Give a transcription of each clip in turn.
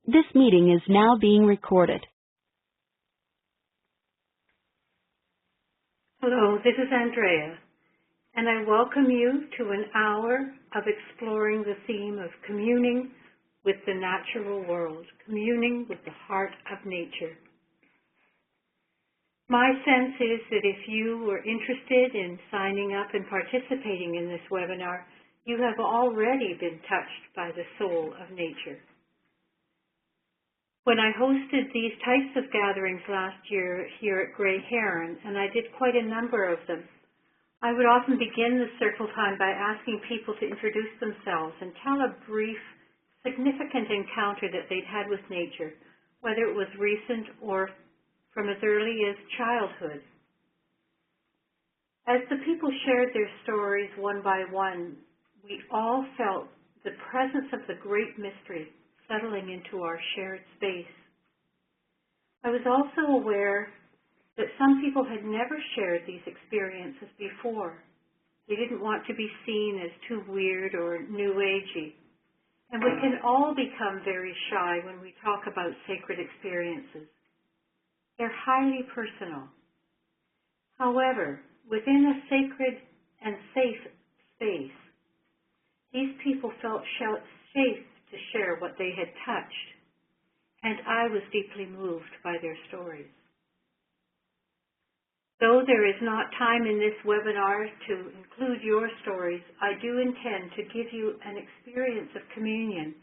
This meeting is now being recorded. Hello, this is Andrea, and I welcome you to an hour of exploring the theme of communing with the natural world, communing with the heart of nature. My sense is that if you were interested in signing up and participating in this webinar, you have already been touched by the soul of nature. When I hosted these types of gatherings last year here at Grey Heron, and I did quite a number of them, I would often begin the circle time by asking people to introduce themselves and tell a brief, significant encounter that they'd had with nature, whether it was recent or from as early as childhood. As the people shared their stories one by one, we all felt the presence of the great mystery settling into our shared space. I was also aware that some people had never shared these experiences before. They didn't want to be seen as too weird or new agey. And we can all become very shy when we talk about sacred experiences. They're highly personal. However, within a sacred and safe space, these people felt safe to share what they had touched, and I was deeply moved by their stories. Though there is not time in this webinar to include your stories, I do intend to give you an experience of communion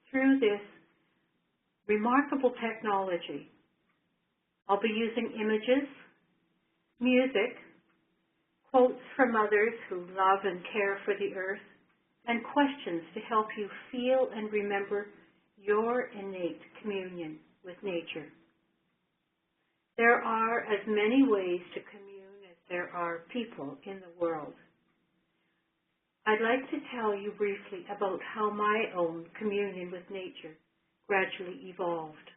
through this remarkable technology. I'll be using images, music, quotes from others who love and care for the earth, and questions to help you feel and remember your innate communion with nature. There are as many ways to commune as there are people in the world. I'd like to tell you briefly about how my own communion with nature gradually evolved.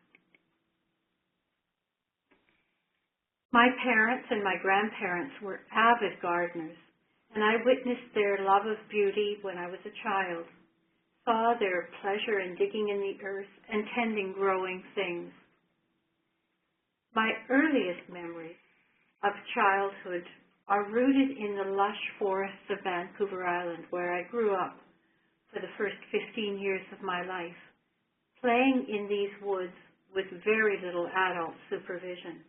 My parents and my grandparents were avid gardeners, and I witnessed their love of beauty when I was a child, saw their pleasure in digging in the earth and tending growing things. My earliest memories of childhood are rooted in the lush forests of Vancouver Island, where I grew up for the first 15 years of my life, playing in these woods with very little adult supervision.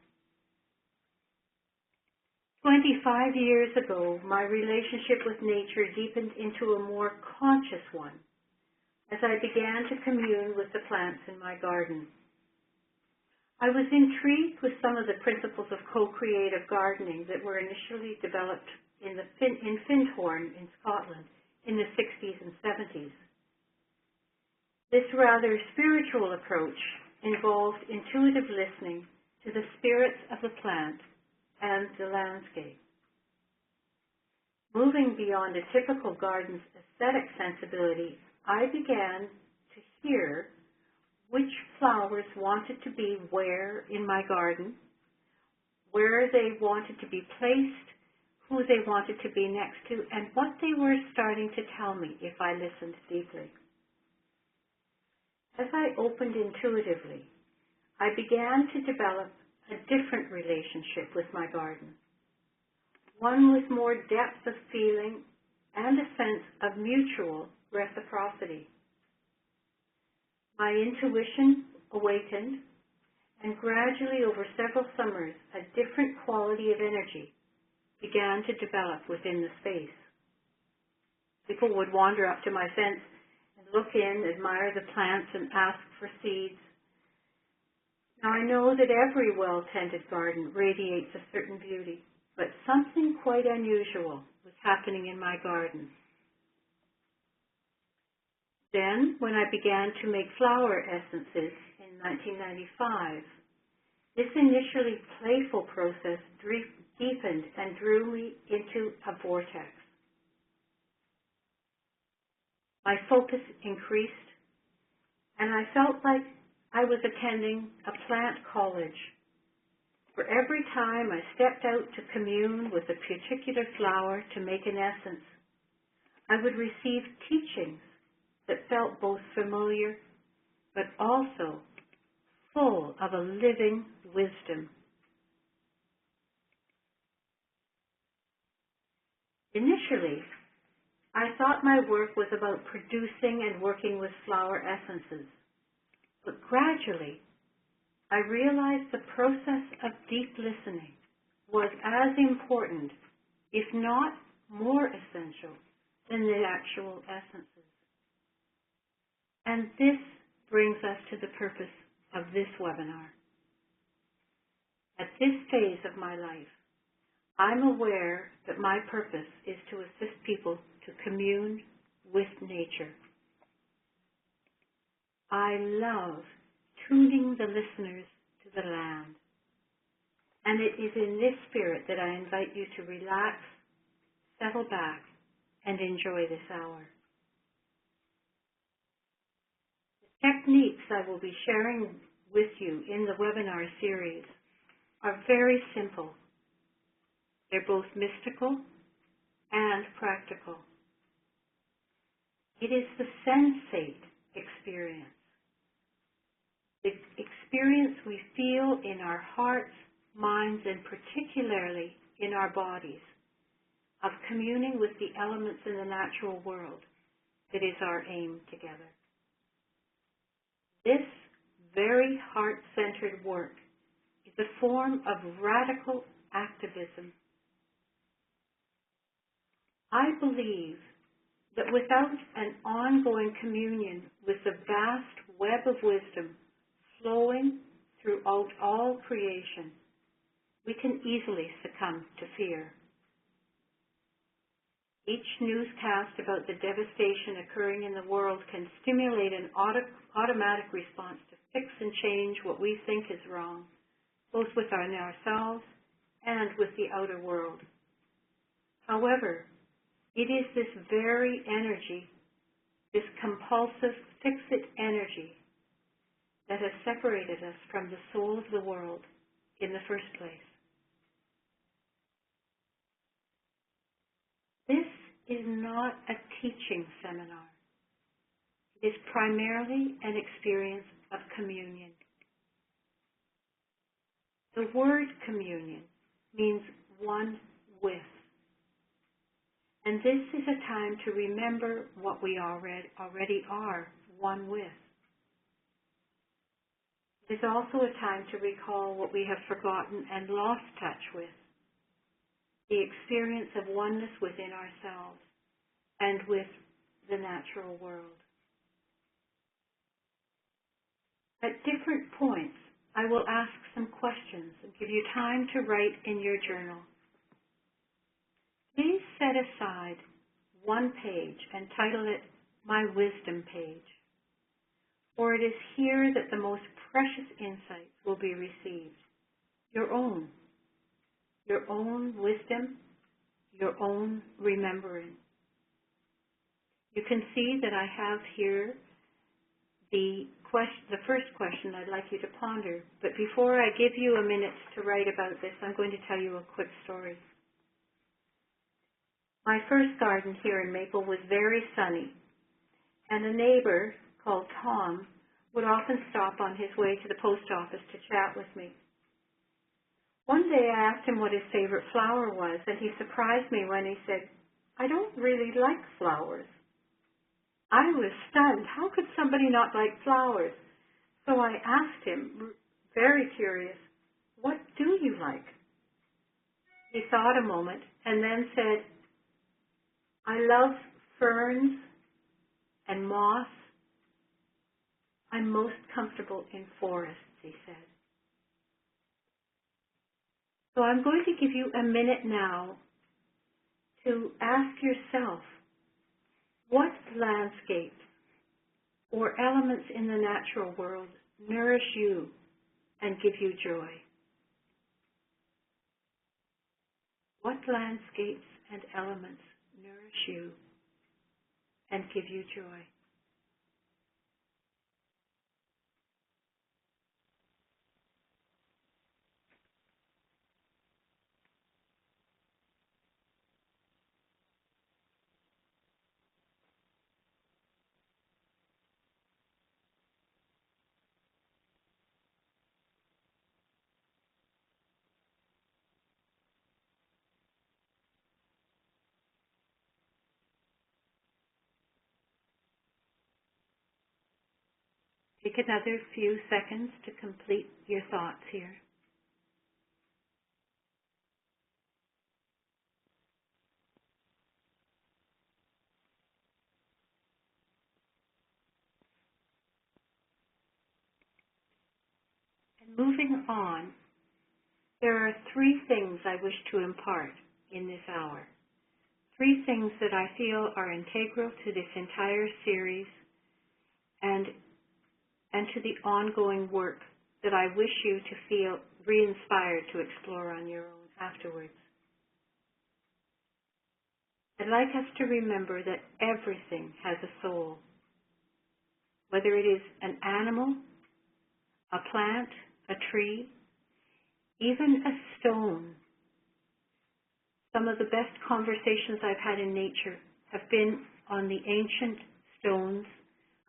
25 years ago, my relationship with nature deepened into a more conscious one as I began to commune with the plants in my garden. I was intrigued with some of the principles of co-creative gardening that were initially developed in Findhorn in Scotland in the 60s and 70s. This rather spiritual approach involved intuitive listening to the spirits of the plant and the landscape. Moving beyond a typical garden's aesthetic sensibility, I began to hear which flowers wanted to be where in my garden, where they wanted to be placed, who they wanted to be next to, and what they were starting to tell me if I listened deeply. As I opened intuitively, I began to develop a different relationship with my garden, one with more depth of feeling and a sense of mutual reciprocity. My intuition awakened, and gradually over several summers, a different quality of energy began to develop within the space. People would wander up to my fence and look in, admire the plants, and ask for seeds. Now, I know that every well-tended garden radiates a certain beauty, but something quite unusual was happening in my garden. Then, when I began to make flower essences in 1995, this initially playful process deepened and drew me into a vortex. My focus increased, and I felt like I was attending a plant college. For every time I stepped out to commune with a particular flower to make an essence, I would receive teachings that felt both familiar but also full of a living wisdom. Initially, I thought my work was about producing and working with flower essences, but gradually I realized the process of deep listening was as important, if not more essential, than the actual essences. And this brings us to the purpose of this webinar. At this phase of my life, I'm aware that my purpose is to assist people to commune with nature. I love tuning the listeners to the land. And it is in this spirit that I invite you to relax, settle back, and enjoy this hour. The techniques I will be sharing with you in the webinar series are very simple. They're both mystical and practical. It is the sensate experience, the experience we feel in our hearts, minds, and particularly in our bodies, of communing with the elements in the natural world that is our aim together. This very heart-centered work is a form of radical activism. I believe that without an ongoing communion with the vast web of wisdom flowing throughout all creation, we can easily succumb to fear. Each newscast about the devastation occurring in the world can stimulate an automatic response to fix and change what we think is wrong, both within ourselves and with the outer world. However, it is this very energy, this compulsive fix-it energy, that has separated us from the soul of the world in the first place. This is not a teaching seminar. It is primarily an experience of communion. The word communion means one with. And this is a time to remember what we already are one with. It is also a time to recall what we have forgotten and lost touch with, the experience of oneness within ourselves and with the natural world. At different points, I will ask some questions and give you time to write in your journal. Please set aside one page and title it My Wisdom Page, for it is here that the most precious insights will be received. Your own wisdom, your own remembering. You can see that I have here the first question I'd like you to ponder, but before I give you a minute to write about this, I'm going to tell you a quick story. My first garden here in Maple was very sunny, and a neighbor called Tom would often stop on his way to the post office to chat with me. One day I asked him what his favorite flower was, and he surprised me when he said, "I don't really like flowers." I was stunned. How could somebody not like flowers? So I asked him, very curious, "What do you like?" He thought a moment and then said, "I love ferns and moss. I'm most comfortable in forests," he said. So I'm going to give you a minute now to ask yourself, what landscapes or elements in the natural world nourish you and give you joy? What landscapes and elements nourish you and give you joy? take another few seconds to complete your thoughts here. And moving on, there are 3 things I wish to impart in this hour. 3 things that I feel are integral to this entire series and to the ongoing work that I wish you to feel re-inspired to explore on your own afterwards. I'd like us to remember that everything has a soul, whether it is an animal, a plant, a tree, even a stone. Some of the best conversations I've had in nature have been on the ancient stones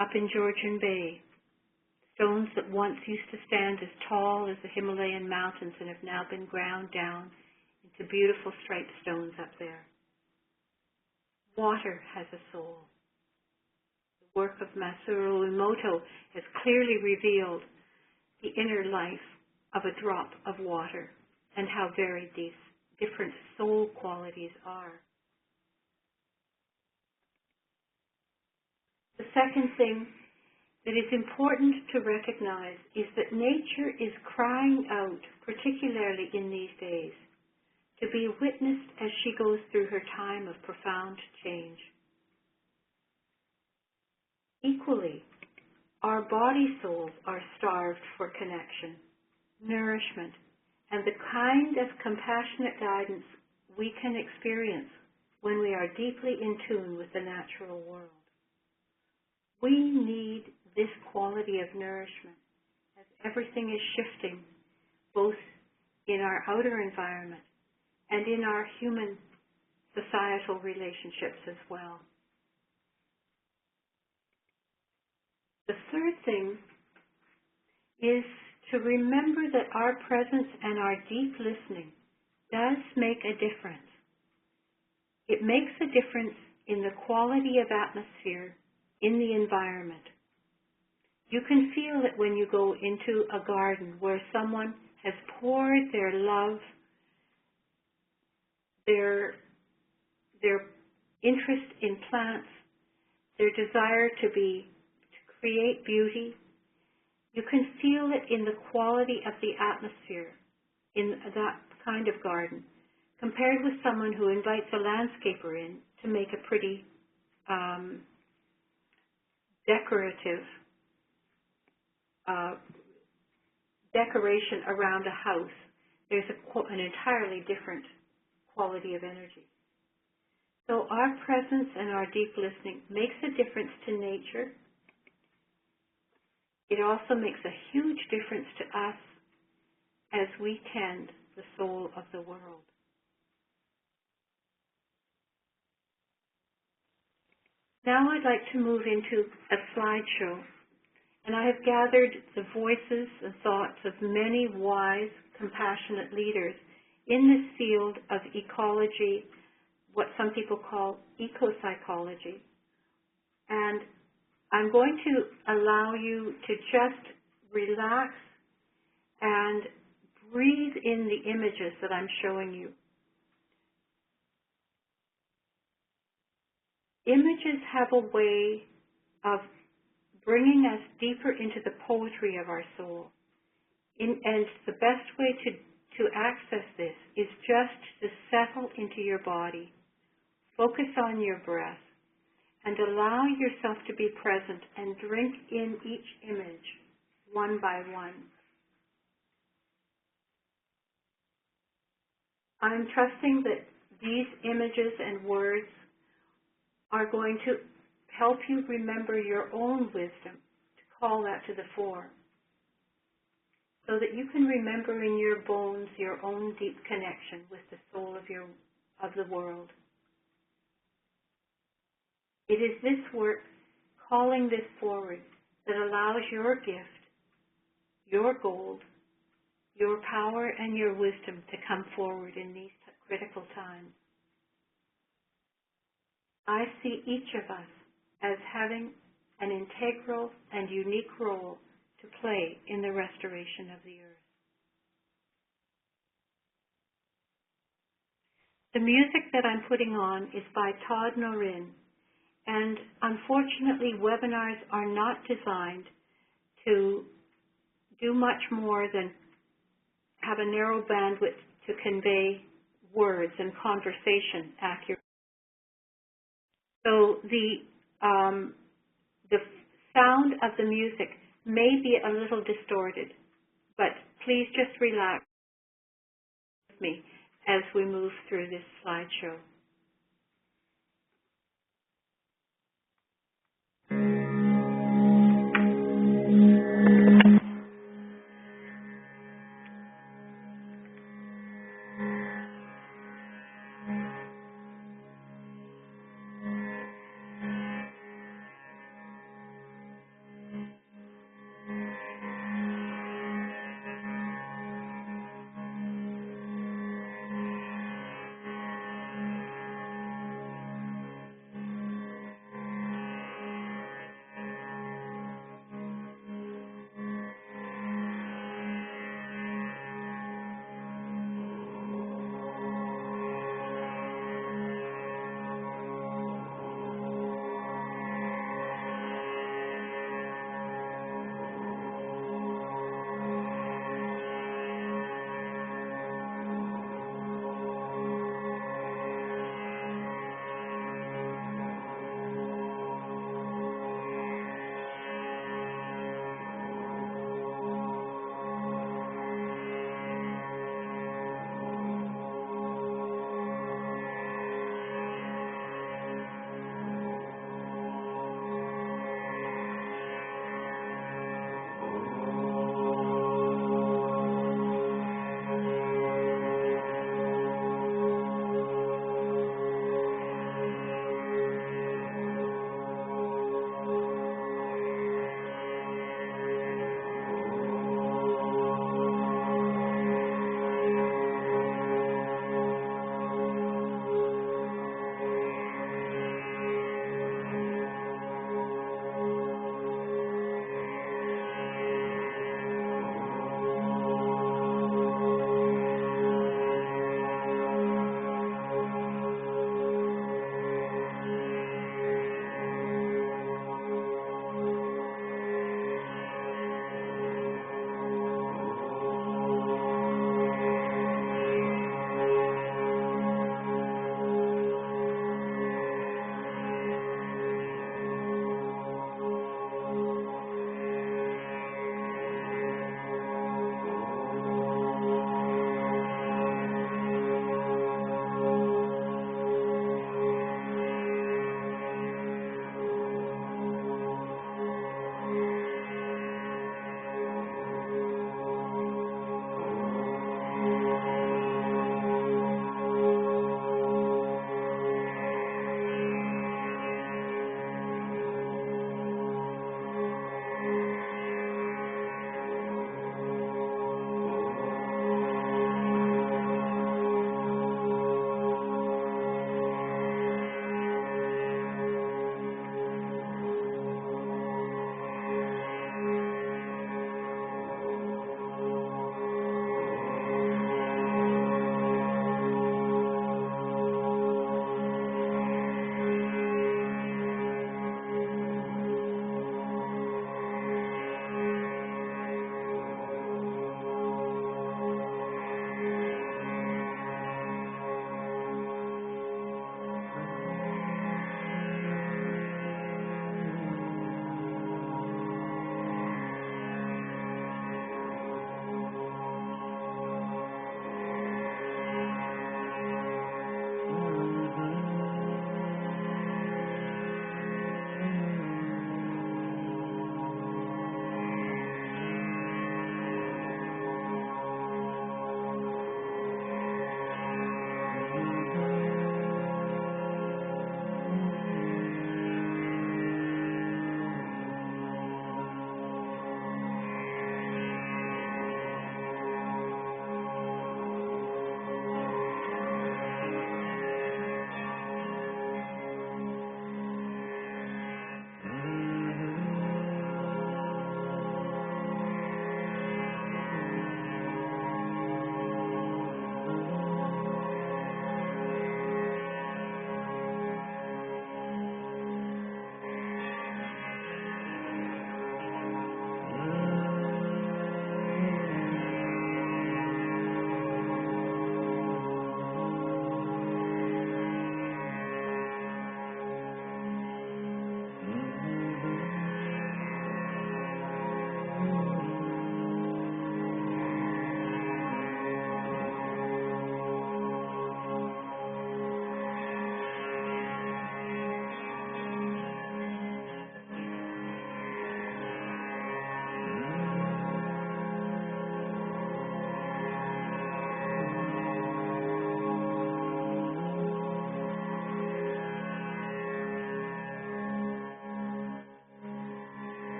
up in Georgian Bay, stones that once used to stand as tall as the Himalayan mountains and have now been ground down into beautiful striped stones up there. Water has a soul. The work of Masaru Emoto has clearly revealed the inner life of a drop of water and how varied these different soul qualities are. The second thing that is important to recognize is that nature is crying out, particularly in these days, to be witnessed as she goes through her time of profound change. Equally, our body souls are starved for connection, nourishment, and the kind of compassionate guidance we can experience when we are deeply in tune with the natural world. We need this quality of nourishment as everything is shifting, both in our outer environment and in our human societal relationships as well. The third thing is to remember that our presence and our deep listening does make a difference. It makes a difference in the quality of atmosphere in the environment. You can feel it when you go into a garden where someone has poured their love, their interest in plants, their desire to create beauty. You can feel it in the quality of the atmosphere in that kind of garden, compared with someone who invites a landscaper in to make a pretty decorative decoration around a house. There's an entirely different quality of energy. So our presence and our deep listening makes a difference to nature. It also makes a huge difference to us as we tend the soul of the world. Now I'd like to move into a slideshow, and I have gathered the voices and thoughts of many wise, compassionate leaders in this field of ecology, what some people call ecopsychology. And I'm going to allow you to just relax and breathe in the images that I'm showing you. Images have a way of bringing us deeper into the poetry of our soul. And the best way to access this is just to settle into your body, focus on your breath, and allow yourself to be present and drink in each image one by one. I'm trusting that these images and words are going to help you remember your own wisdom, to call that to the fore, so that you can remember in your bones your own deep connection with the soul of the world. It is this work, calling this forward, that allows your gift, your gold, your power and your wisdom to come forward in these critical times. I see each of us as having an integral and unique role to play in the restoration of the earth. The music that I'm putting on is by Todd Norin, and unfortunately webinars are not designed to do much more than have a narrow bandwidth to convey words and conversation accurately. So the sound of the music may be a little distorted, but please just relax with me as we move through this slideshow.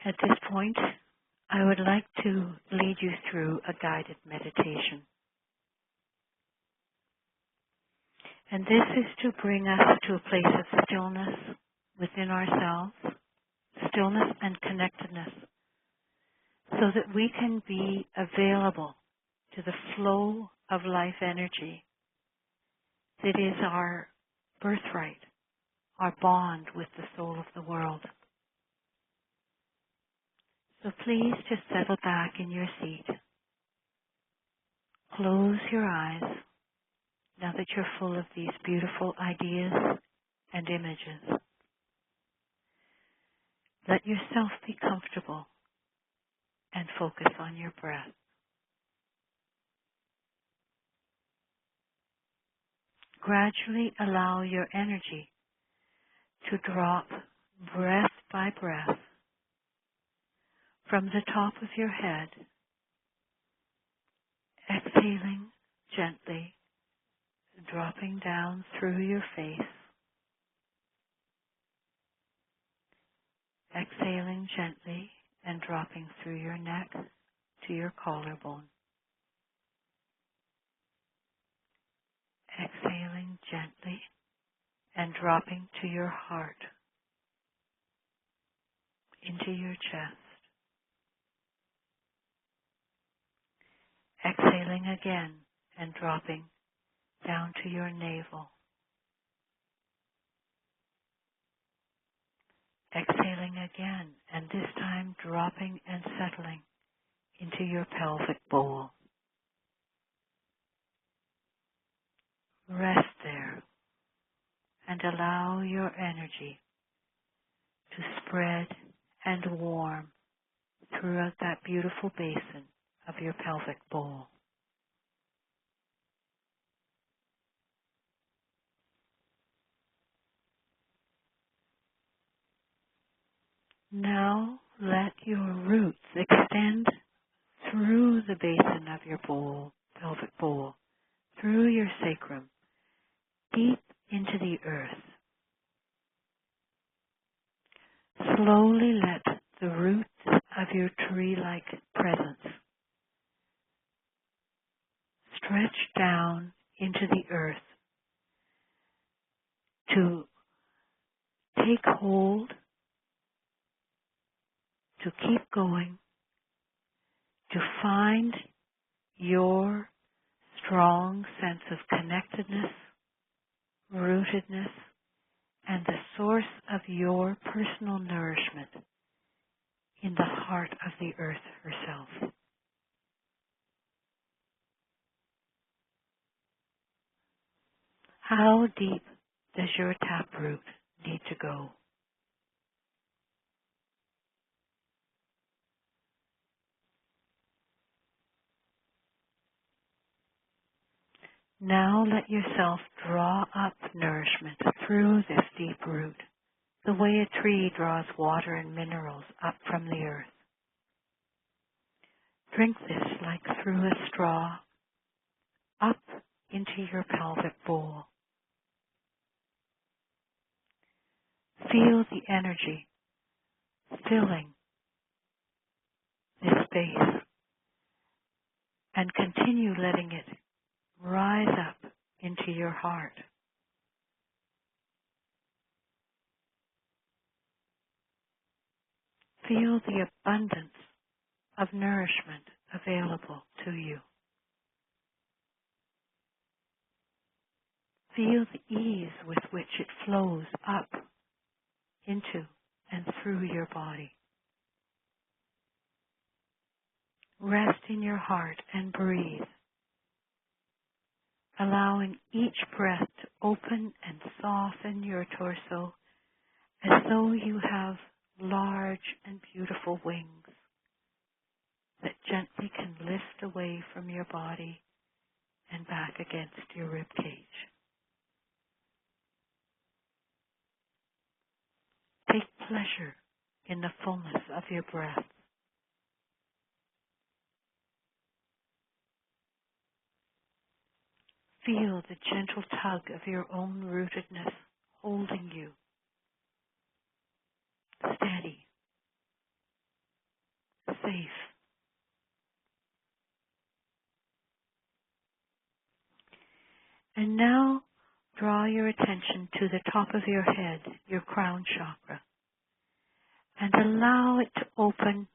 At this point, I would like to lead you through a guided meditation. And this is to bring us to a place of stillness within ourselves, stillness and connectedness, so that we can be available to the flow of life energy that is our birthright, our bond with the soul of the world. So please just settle back in your seat. Close your eyes now that you're full of these beautiful ideas and images. Let yourself be comfortable and focus on your breath. Gradually allow your energy to drop breath by breath from the top of your head, exhaling gently, dropping down through your face, exhaling gently and dropping through your neck to your collarbone. Exhaling gently and dropping to your heart, into your chest. Exhaling again and dropping down to your navel. Exhaling again, and this time dropping and settling into your pelvic bowl. Rest there and allow your energy to spread and warm throughout that beautiful basin of your pelvic bowl. Now let your roots extend through the basin of your bowl, pelvic bowl, through your sacrum, deep into the earth. Slowly let the roots of your tree-like presence stretch down into the earth to take hold, to keep going, to find your strong sense of connectedness, rootedness, and the source of your personal nourishment in the heart of the earth herself. How deep does your taproot need to go? Now let yourself draw up nourishment through this deep root, the way way a tree draws water and minerals up from the earth. Drink this like through a straw, up into your pelvic bowl. Feel the energy filling this space and continue letting it rise up into your heart. Feel the abundance of nourishment available to you. Feel the ease with which it flows up into and through your body. Rest in your heart and breathe, allowing each breath to open and soften your torso as though you have large and beautiful wings that gently can lift away from your body and back against your rib cage. Take pleasure in the fullness of your breath. Feel the gentle tug of your own rootedness holding you steady, safe. And now draw your attention to the top of your head, your crown chakra, and allow it to open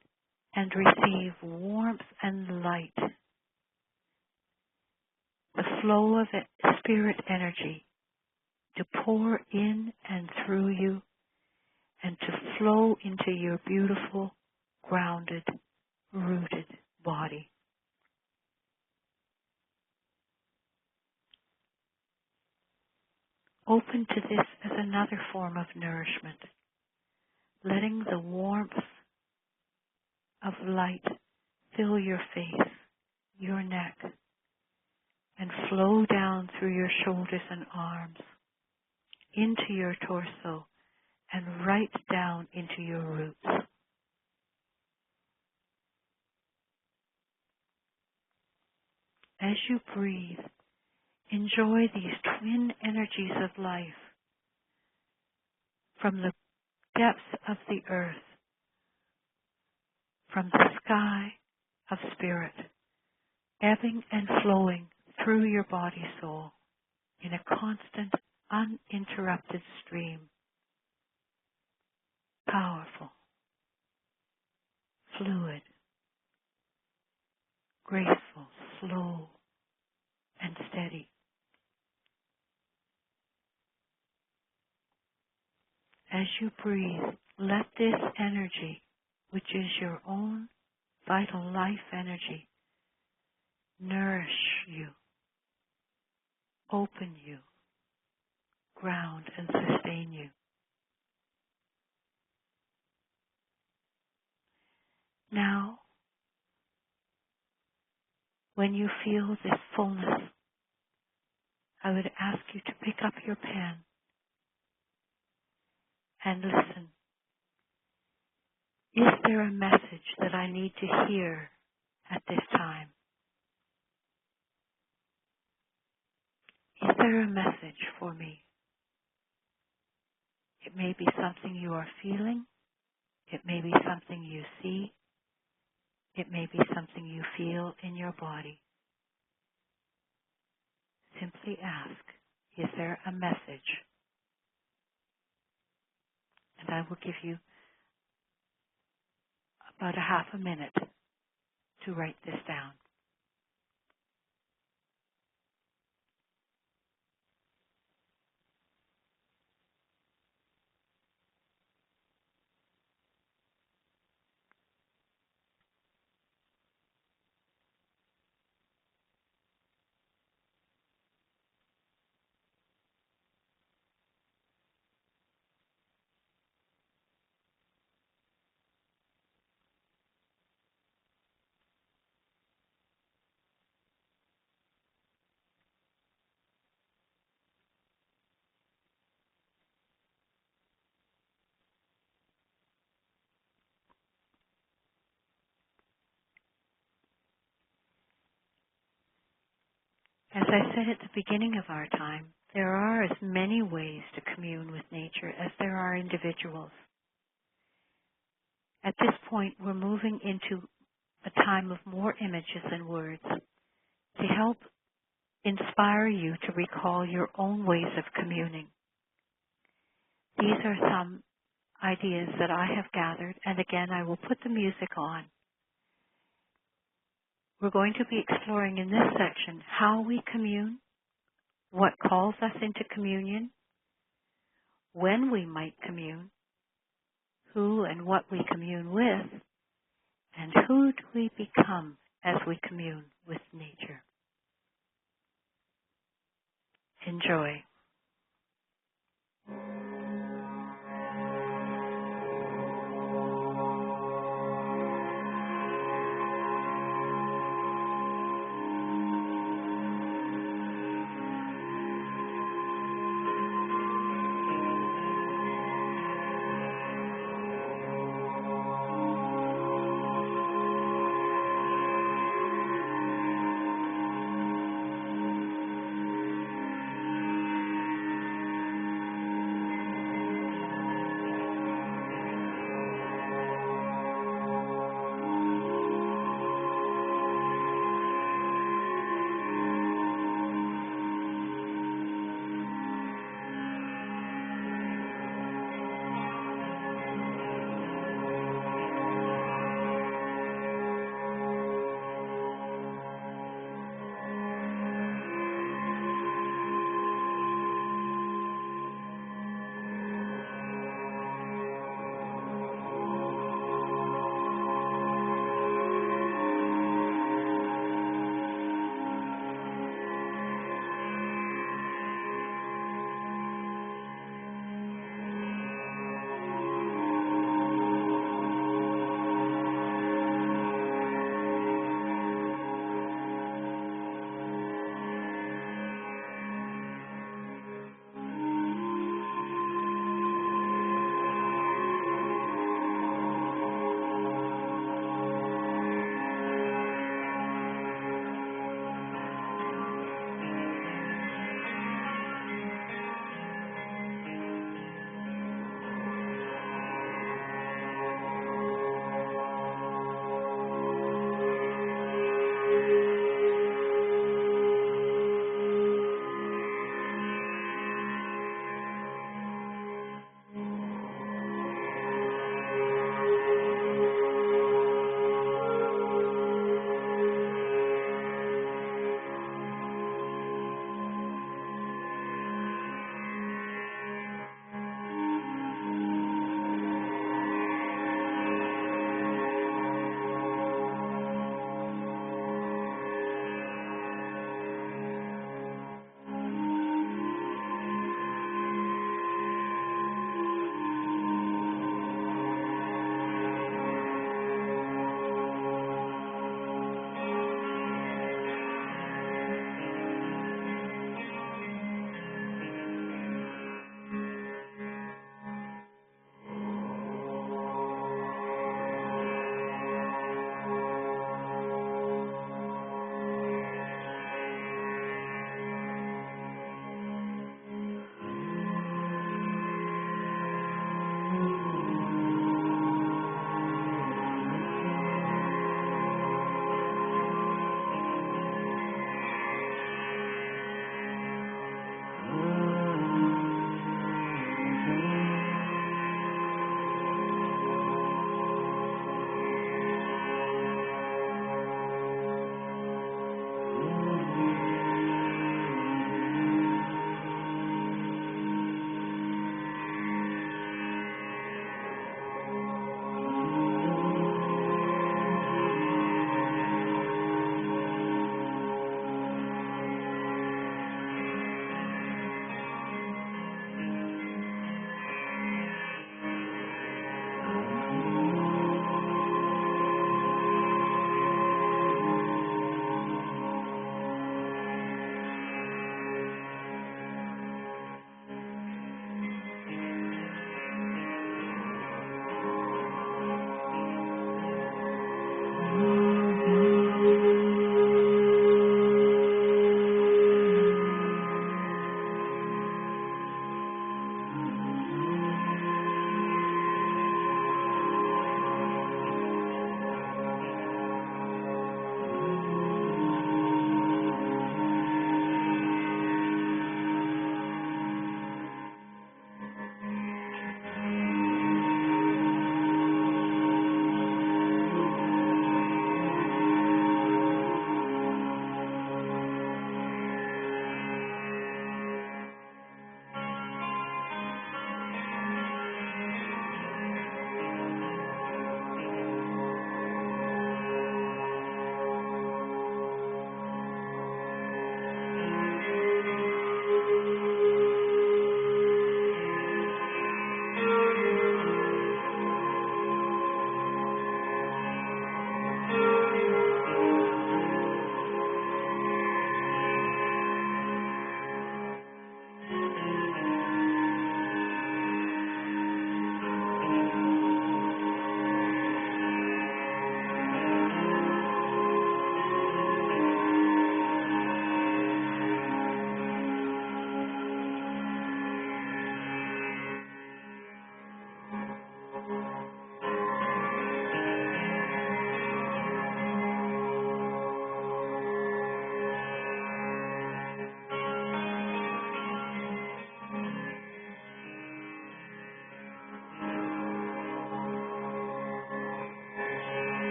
and receive warmth and light. The flow of spirit energy to pour in and through you and to flow into your beautiful, grounded, rooted body. Open to this as another form of nourishment, letting the warmth of light fill your face, your neck, and flow down through your shoulders and arms, into your torso, and right down into your roots. As you breathe, enjoy these twin energies of life from the depths of the earth, from the sky of spirit, ebbing and flowing through your body soul in a constant, uninterrupted stream. Powerful, fluid, graceful, slow, and steady. As you breathe, let this energy, which is your own vital life energy, nourish you, open you, ground and sustain you. Now, when you feel this fullness, I would ask you to pick up your pen and listen. Is there a message that I need to hear at this time? Is there a message for me? It may be something you are feeling. It may be something you see. It may be something you feel in your body. Simply ask, is there a message? And I will give you about a half a minute to write this down. As I said at the beginning of our time, there are as many ways to commune with nature as there are individuals. At this point, we're moving into a time of more images than words to help inspire you to recall your own ways of communing. These are some ideas that I have gathered, and again, I will put the music on. We're going to be exploring in this section how we commune, what calls us into communion, when we might commune, who and what we commune with, and who do we become as we commune with nature. Enjoy.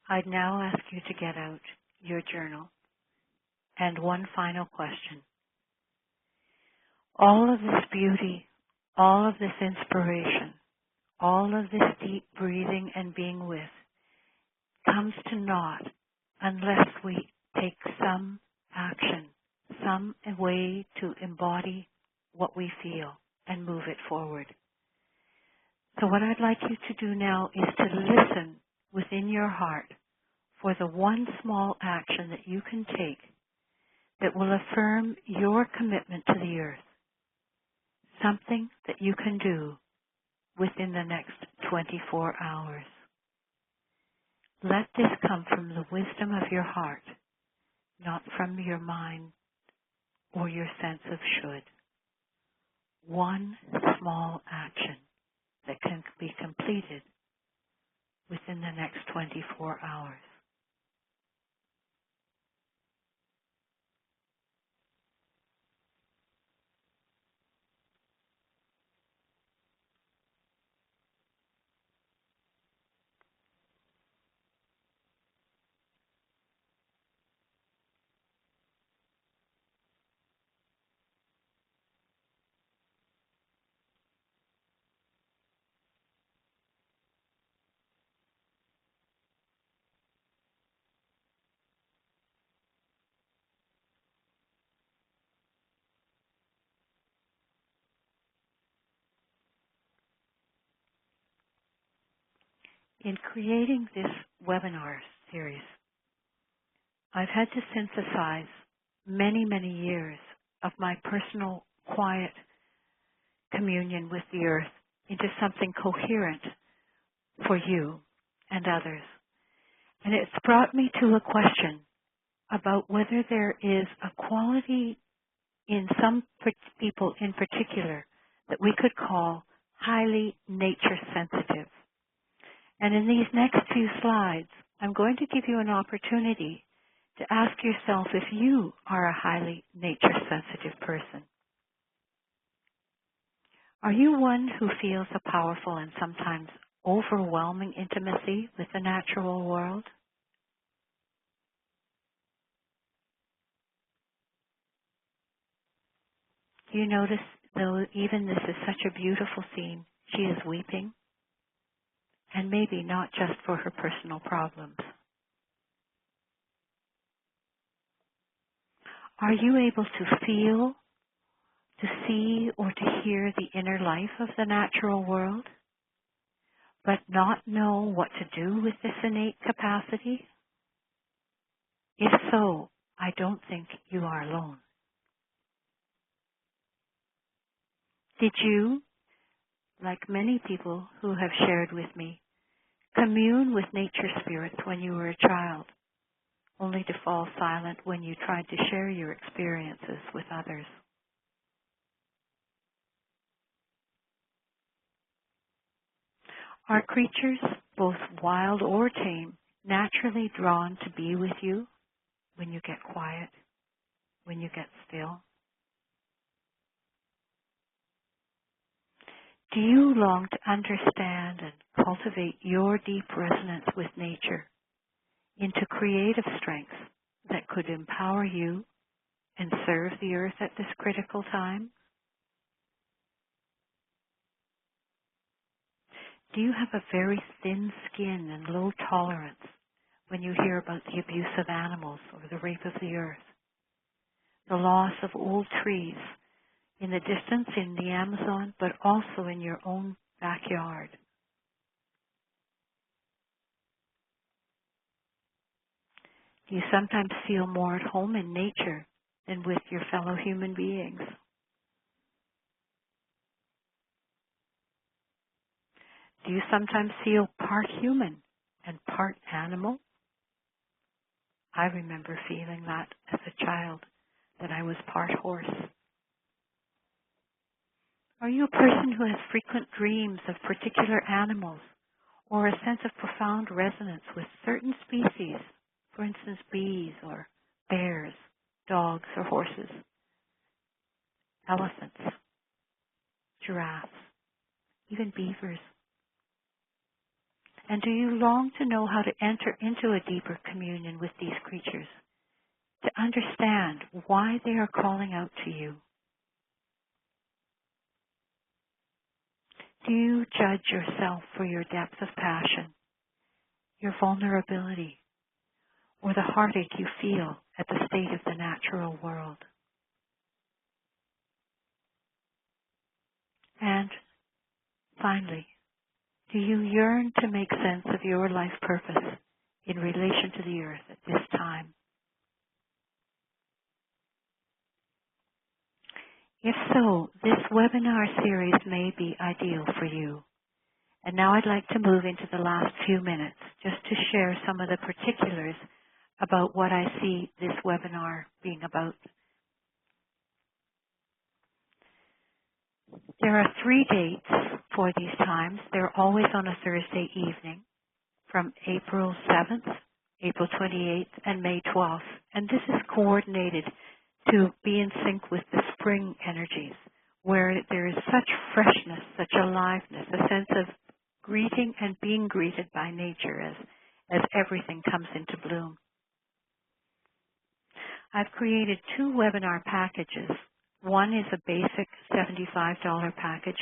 I'd now ask you to get out your journal. And one final question. All of this beauty, all of this inspiration, all of this deep breathing and being with comes to naught unless we take some action, some way to embody what we feel and move it forward. So what I'd like you to do now is to listen within your heart for the one small action that you can take that will affirm your commitment to the earth, something that you can do within the next 24 hours. Let this come from the wisdom of your heart, not from your mind or your sense of should. One small action that can be completed within the next 24 hours. In creating this webinar series, I've had to synthesize many, many years of my personal quiet communion with the earth into something coherent for you and others. And it's brought me to a question about whether there is a quality in some people in particular that we could call highly nature sensitive. And in these next few slides, I'm going to give you an opportunity to ask yourself if you are a highly nature sensitive person. Are you one who feels a powerful and sometimes overwhelming intimacy with the natural world? Do you notice, though even this is such a beautiful scene, she is weeping? And maybe not just for her personal problems. Are you able to feel, to see, or to hear the inner life of the natural world, but not know what to do with this innate capacity? If so, I don't think you are alone. Did you, like many people who have shared with me, commune with nature spirits when you were a child, only to fall silent when you tried to share your experiences with others? Are creatures, both wild or tame, naturally drawn to be with you when you get quiet, when you get still? Do you long to understand and cultivate your deep resonance with nature into creative strengths that could empower you and serve the earth at this critical time? Do you have a very thin skin and low tolerance when you hear about the abuse of animals or the rape of the earth, the loss of old trees in the distance in the Amazon, but also in your own backyard? Do you sometimes feel more at home in nature than with your fellow human beings? Do you sometimes feel part human and part animal? I remember feeling that as a child, that I was part horse. Are you a person who has frequent dreams of particular animals or a sense of profound resonance with certain species, for instance, bees or bears, dogs or horses, elephants, giraffes, even beavers? And do you long to know how to enter into a deeper communion with these creatures, to understand why they are calling out to you? Do you judge yourself for your depth of passion, your vulnerability, or the heartache you feel at the state of the natural world? And finally, do you yearn to make sense of your life purpose in relation to the earth at this time? If so, this webinar series may be ideal for you. And now I'd like to move into the last few minutes just to share some of the particulars about what I see this webinar being about. There are 3 dates for these times. They're always on a Thursday evening from April 7th, April 28th, and May 12th. And this is coordinated to be in sync with the spring energies, where there is such freshness, such aliveness, a sense of greeting and being greeted by nature as everything comes into bloom. I've created 2 webinar packages. One is a basic $75 package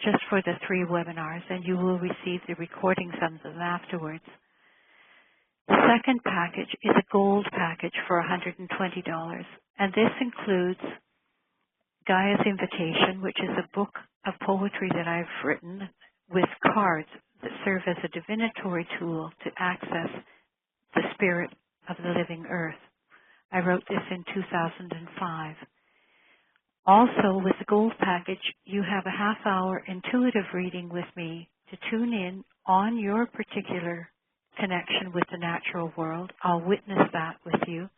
just for the 3 webinars, and you will receive the recordings of them afterwards. The second package is a gold package for $120, and this includes Gaius Invitation, which is a book of poetry that I've written with cards that serve as a divinatory tool to access the spirit of the living earth. I wrote this in 2005. Also, with the gold package, you have a half-hour intuitive reading with me to tune in on your particular connection with the natural world. I'll witness that with you.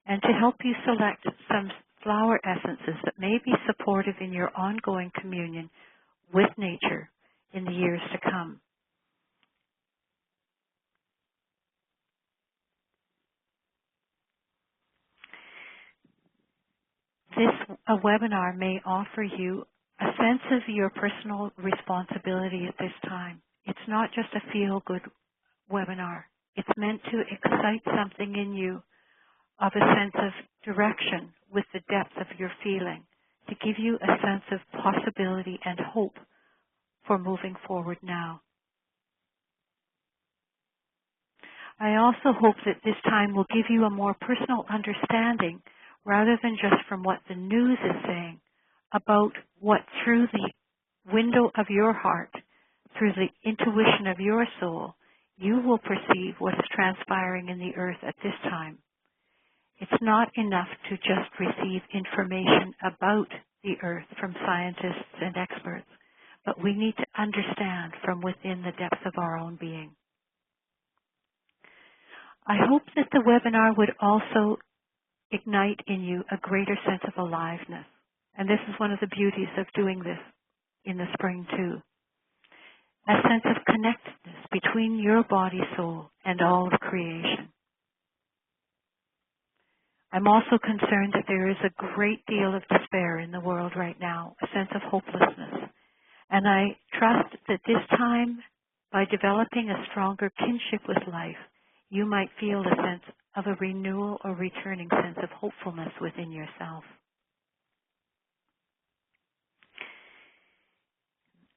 And to help you select some flower essences that may be supportive in your ongoing communion with nature in the years to come. This webinar may offer you a sense of your personal responsibility at this time. It's not just a feel-good webinar. It's meant to excite something in you of a sense of direction with the depth of your feeling, to give you a sense of possibility and hope for moving forward now. I also hope that this time will give you a more personal understanding, rather than just from what the news is saying, about what through the window of your heart, through the intuition of your soul, you will perceive what is transpiring in the earth at this time. It's not enough to just receive information about the earth from scientists and experts, but we need to understand from within the depths of our own being. I hope that the webinar would also ignite in you a greater sense of aliveness. And this is one of the beauties of doing this in the spring too. A sense of connectedness between your body, soul, and all of creation. I'm also concerned that there is a great deal of despair in the world right now, a sense of hopelessness. And I trust that this time, by developing a stronger kinship with life, you might feel a sense of a renewal or returning sense of hopefulness within yourself.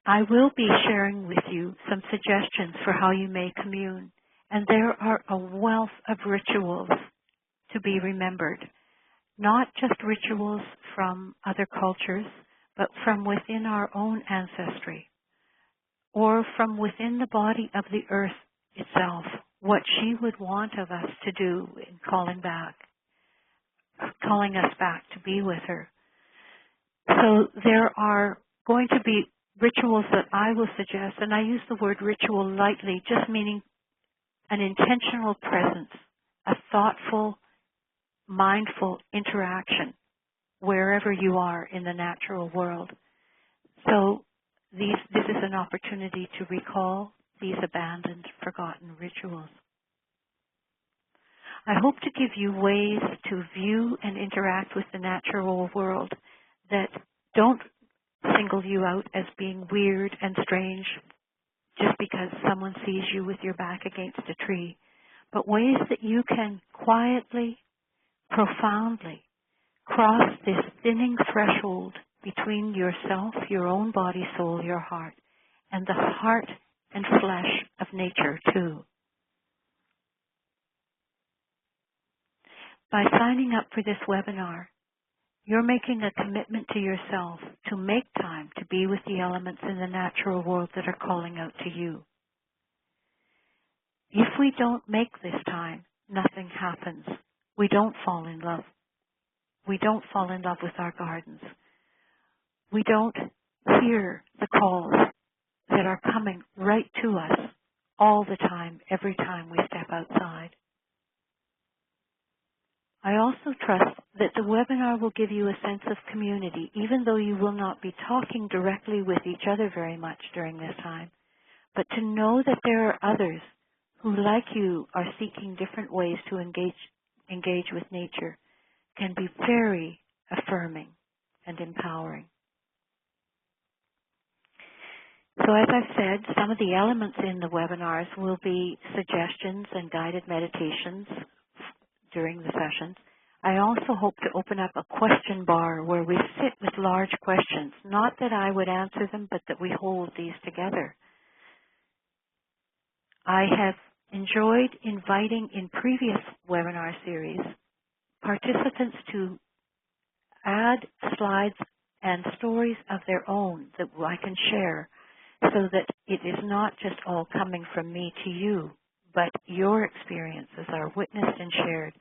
I will be sharing with you some suggestions for how you may commune, and there are a wealth of rituals to be remembered, not just rituals from other cultures, but from within our own ancestry, or from within the body of the earth itself, what she would want of us to do in calling us back to be with her. So there are going to be rituals that I will suggest, and I use the word ritual lightly, just meaning an intentional presence, a thoughtful, mindful interaction wherever you are in the natural world. So this is an opportunity to recall these abandoned, forgotten rituals. I hope to give you ways to view and interact with the natural world that don't single you out as being weird and strange just because someone sees you with your back against a tree, but ways that you can quietly, profoundly cross this thinning threshold between yourself, your own body, soul, your heart, and the heart and flesh of nature too. By signing up for this webinar, you're making a commitment to yourself to make time to be with the elements in the natural world that are calling out to you. If we don't make this time, nothing happens. We don't fall in love. We don't fall in love with our gardens. We don't hear the calls that are coming right to us all the time, every time we step outside. I also trust that the webinar will give you a sense of community, even though you will not be talking directly with each other very much during this time, but to know that there are others who, like you, are seeking different ways to engage with nature can be very affirming and empowering. So as I've said, some of the elements in the webinars will be suggestions and guided meditations during the sessions. I also hope to open up a question bar where we sit with large questions, not that I would answer them, but that we hold these together. I have enjoyed inviting in previous webinar series participants to add slides and stories of their own that I can share so that it is not just all coming from me to you, but your experiences are witnessed and shared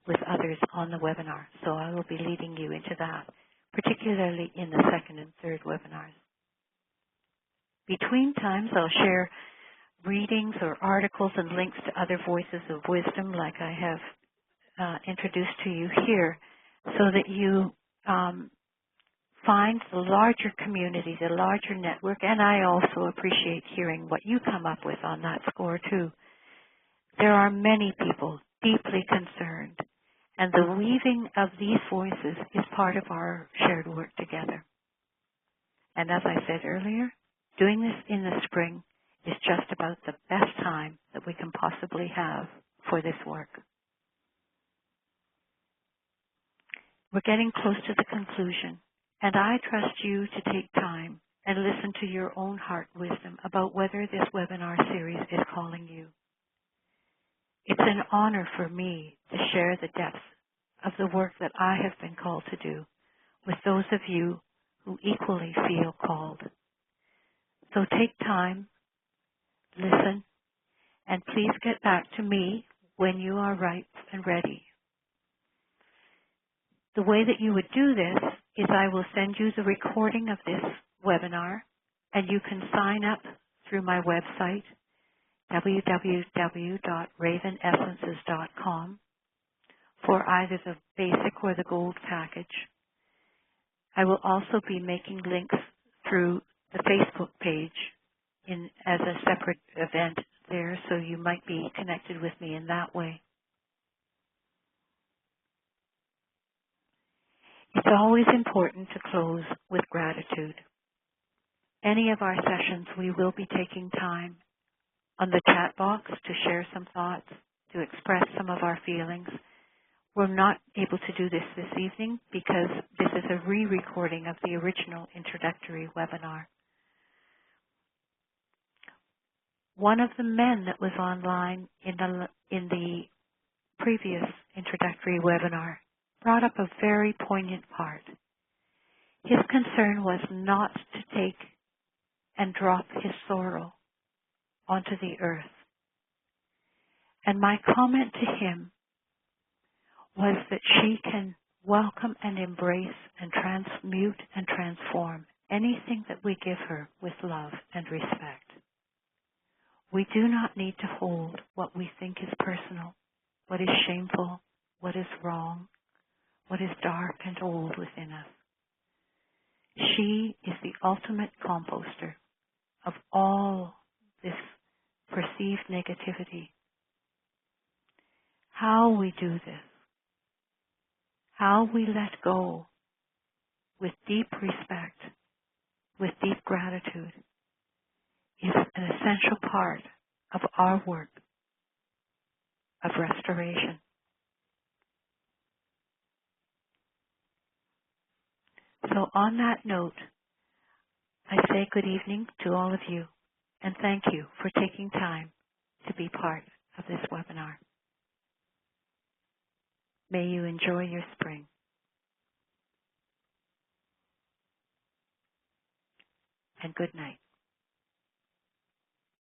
with others on the webinar. So I will be leading you into that, particularly in the second and third webinars. Between times, I'll share readings or articles and links to other voices of wisdom like I have introduced to you here, so that you find the larger community, the larger network, and I also appreciate hearing what you come up with on that score too. There are many people deeply concerned, and the weaving of these voices is part of our shared work together. And as I said earlier, doing this in the spring is just about the best time that we can possibly have for this work. We're getting close to the conclusion, and I trust you to take time and listen to your own heart wisdom about whether this webinar series is calling you. It's an honor for me to share the depth of the work that I have been called to do with those of you who equally feel called. So take time, listen, and please get back to me when you are ripe and ready. The way that you would do this is I will send you the recording of this webinar, and you can sign up through my website, www.ravenessences.com, for either the basic or the gold package. I will also be making links through the Facebook page as a separate event there, so you might be connected with me in that way. It's always important to close with gratitude. Any of our sessions, we will be taking time on the chat box to share some thoughts, to express some of our feelings. We're not able to do this evening because this is a re-recording of the original introductory webinar. One of the men that was online in the previous introductory webinar brought up a very poignant part. His concern was not to take and drop his sorrow onto the earth. And my comment to him was that she can welcome and embrace and transmute and transform anything that we give her with love and respect. We do not need to hold what we think is personal, what is shameful, what is wrong, what is dark and old within us. She is the ultimate composter of all this perceived negativity. How we do this, how we let go with deep respect, with deep gratitude, is an essential part of our work of restoration. So on that note, I say good evening to all of you, and thank you for taking time to be part of this webinar. May you enjoy your spring. And good night.